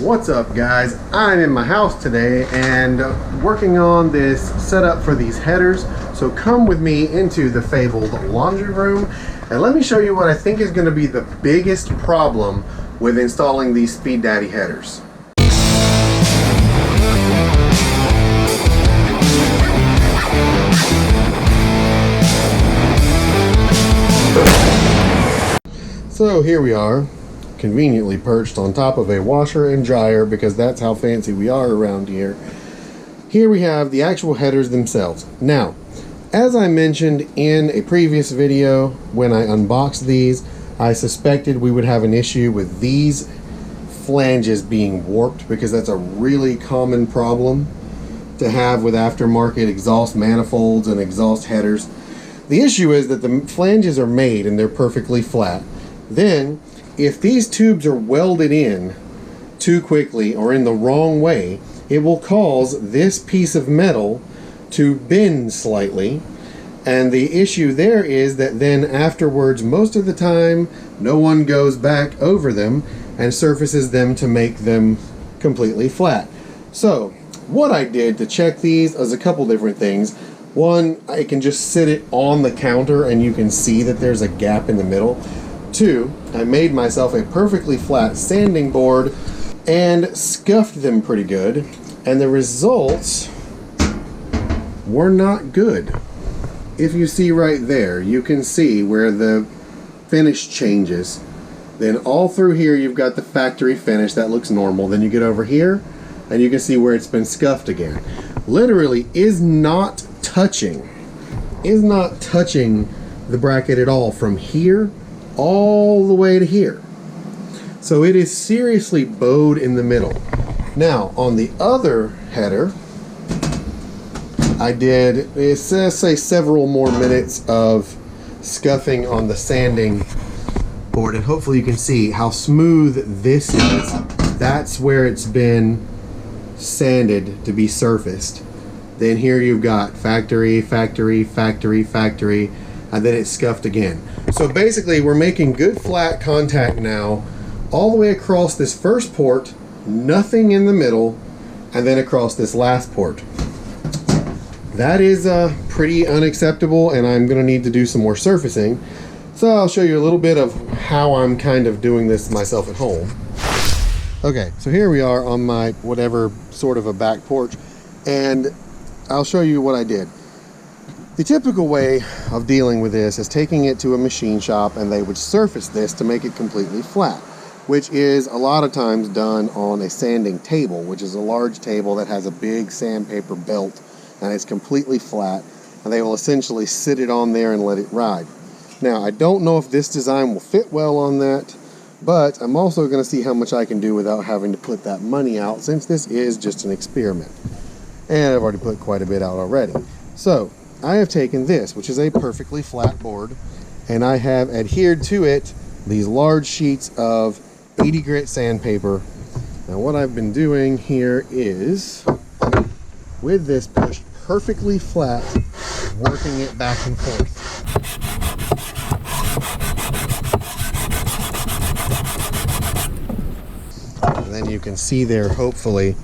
What's up, guys? I'm in my house today and working on this setup for these headers. So come with me into the fabled laundry room and let me show you what I think is going to be the biggest problem with installing these Speed Daddy headers. So here we are, conveniently perched on top of a washer and dryer because that's how fancy we are around here. Here we have the actual headers themselves. Now, as I mentioned in a previous video when I unboxed these, I suspected we would have an issue with these flanges being warped because that's a really common problem to have with aftermarket exhaust manifolds and exhaust headers. The issue is that the flanges are made and they're perfectly flat. Then, if these tubes are welded in too quickly or in the wrong way, it will cause this piece of metal to bend slightly. And the issue there is that then afterwards, most of the time, no one goes back over them and surfaces them to make them completely flat. So, what I did to check these is a couple different things. One, I can just sit it on the counter and you can see that there's a gap in the middle. Two, I made myself a perfectly flat sanding board and scuffed them pretty good, and the results were not good. If you see right there, you can see where the finish changes. Then all through here you've got the factory finish that looks normal. Then you get over here and you can see where it's been scuffed again. Literally is not touching the bracket at all from here all the way to here. So it is seriously bowed in the middle. Now on the other header, I did, it says say several more minutes of scuffing on the sanding board, and hopefully you can see how smooth this is. That's where it's been sanded to be surfaced. Then here you've got factory, factory, factory, factory, and then it's scuffed again. So basically we're making good flat contact now all the way across this first port, nothing in the middle, and then across this last port. That is pretty unacceptable, and I'm going to need to do some more surfacing. So I'll show you a little bit of how I'm kind of doing this myself at home. Okay, so here we are on my whatever sort of a back porch, and I'll show you what I did. The typical way of dealing with this is taking it to a machine shop and they would surface this to make it completely flat, which is a lot of times done on a sanding table, which is a large table that has a big sandpaper belt and it's completely flat, and they will essentially sit it on there and let it ride. Now, I don't know if this design will fit well on that, but I'm also going to see how much I can do without having to put that money out, since this is just an experiment. And I've already put quite a bit out already. So I have taken this, which is a perfectly flat board, and I have adhered to it these large sheets of 80 grit sandpaper. Now what I've been doing here is, with this pushed perfectly flat, working it back and forth. And then you can see there, hopefully,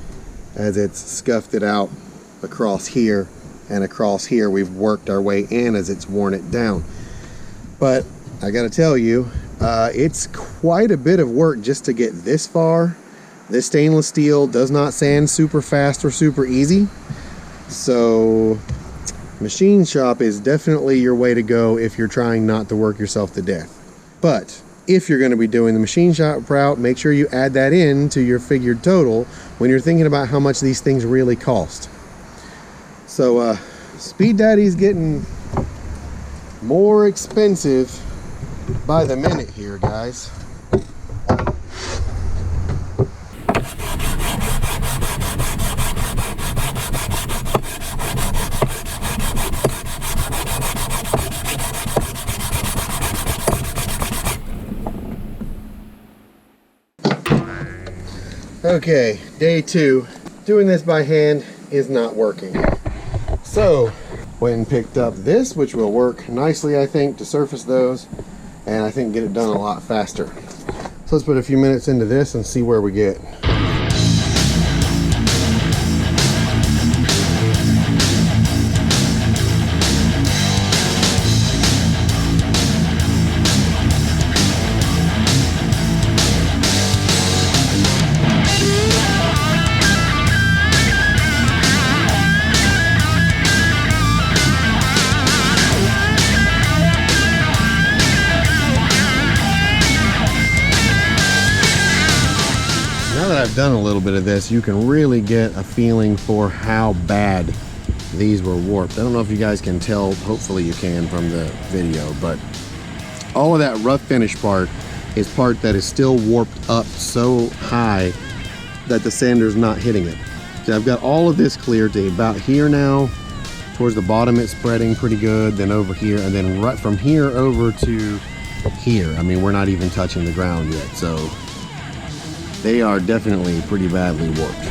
as it's scuffed it out across here and across here, we've worked our way in as it's worn it down. But I gotta tell you, it's quite a bit of work just to get this far. This stainless steel does not sand super fast or super easy, so machine shop is definitely your way to go if you're trying not to work yourself to death. But if you're going to be doing the machine shop route, make sure you add that in to your figured total when you're thinking about how much these things really cost. So Speed Daddy's getting more expensive by the minute here, guys. Okay, day 2. Doing this by hand is not working. So, went and picked up this, which will work nicely, I think, to surface those, and I think get it done a lot faster. So let's put a few minutes into this and see where we get. Now that I've done a little bit of this, you can really get a feeling for how bad these were warped. I don't know if you guys can tell, hopefully you can from the video, but all of that rough finish part is part that is still warped up so high that the sander's not hitting it. So I've got all of this cleared to about here now. Towards the bottom it's spreading pretty good, then over here, and then right from here over to here. I mean, we're not even touching the ground yet, so they are definitely pretty badly warped.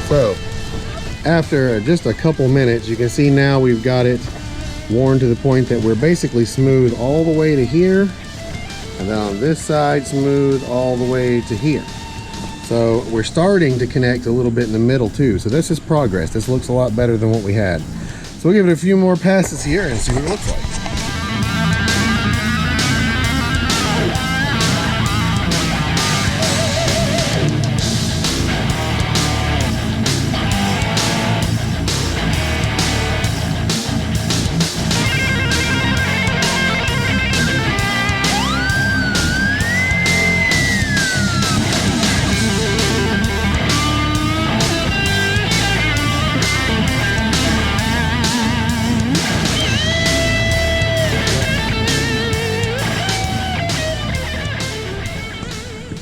So after just a couple minutes, you can see now we've got it worn to the point that we're basically smooth all the way to here, and then on this side smooth all the way to here. So we're starting to connect a little bit in the middle too. So this is progress. This looks a lot better than what we had. So we'll give it a few more passes here and see what it looks like.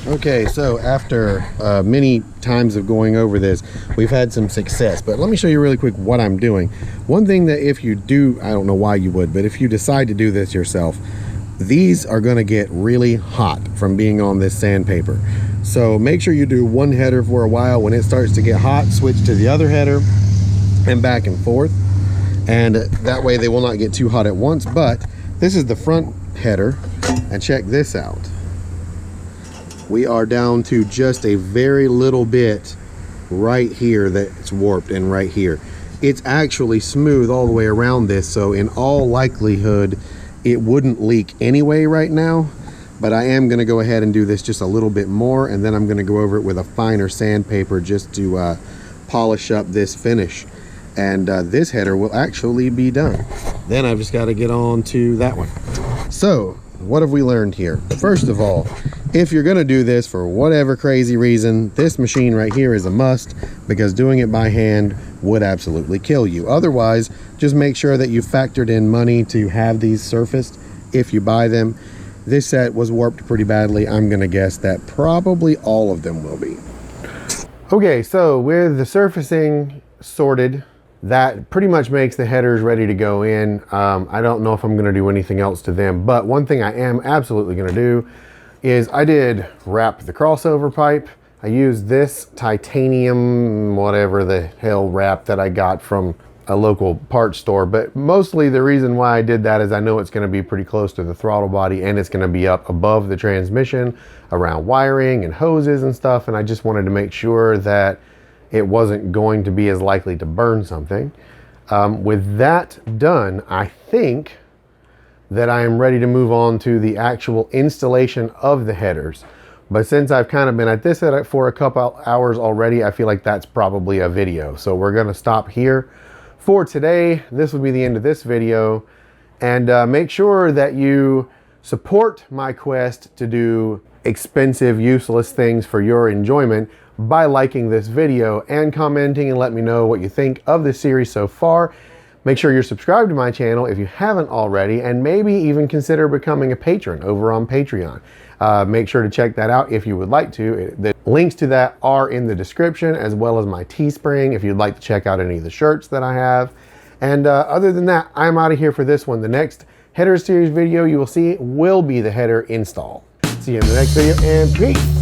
Okay, so after many times of going over this, we've had some success, but let me show you really quick what I'm doing. One thing that if you do, I don't know why you would, but if you decide to do this yourself, these are going to get really hot from being on this sandpaper. So make sure you do one header for a while. When it starts to get hot, switch to the other header and back and forth, and that way they will not get too hot at once. But this is the front header, and check this out. We are down to just a very little bit right here that's warped, and right here it's actually smooth all the way around this, so in all likelihood it wouldn't leak anyway right now. But I am going to go ahead and do this just a little bit more, and then I'm going to go over it with a finer sandpaper just to polish up this finish, and this header will actually be done. Then I've just got to get on to that one. So what have we learned here? First of all, if you're going to do this for whatever crazy reason, this machine right here is a must, because doing it by hand would absolutely kill you. Otherwise, just make sure that you factored in money to have these surfaced if you buy them. This set was warped pretty badly. I'm going to guess that probably all of them will be. Okay, so with the surfacing sorted, that pretty much makes the headers ready to go in. I don't know if I'm going to do anything else to them, but one thing I am absolutely going to do is I did wrap the crossover pipe. I used this titanium, whatever the hell wrap that I got from a local parts store, but mostly the reason why I did that is I know it's going to be pretty close to the throttle body, and it's going to be up above the transmission around wiring and hoses and stuff, and I just wanted to make sure that it wasn't going to be as likely to burn something. With that done, I think that I am ready to move on to the actual installation of the headers. But since I've kind of been at this for a couple hours already, I feel like that's probably a video. So we're going to stop here for today. This will be the end of this video. And make sure that you support my quest to do expensive, useless things for your enjoyment by liking this video and commenting, and let me know what you think of this series so far. Make sure you're subscribed to my channel if you haven't already, and maybe even consider becoming a patron over on Patreon. Make sure to check that out if you would like to. The links to that are in the description, as well as my Teespring if you'd like to check out any of the shirts that I have. And other than that, I'm out of here for this one. The next header series video you will see will be the header install. See you in the next video, and peace.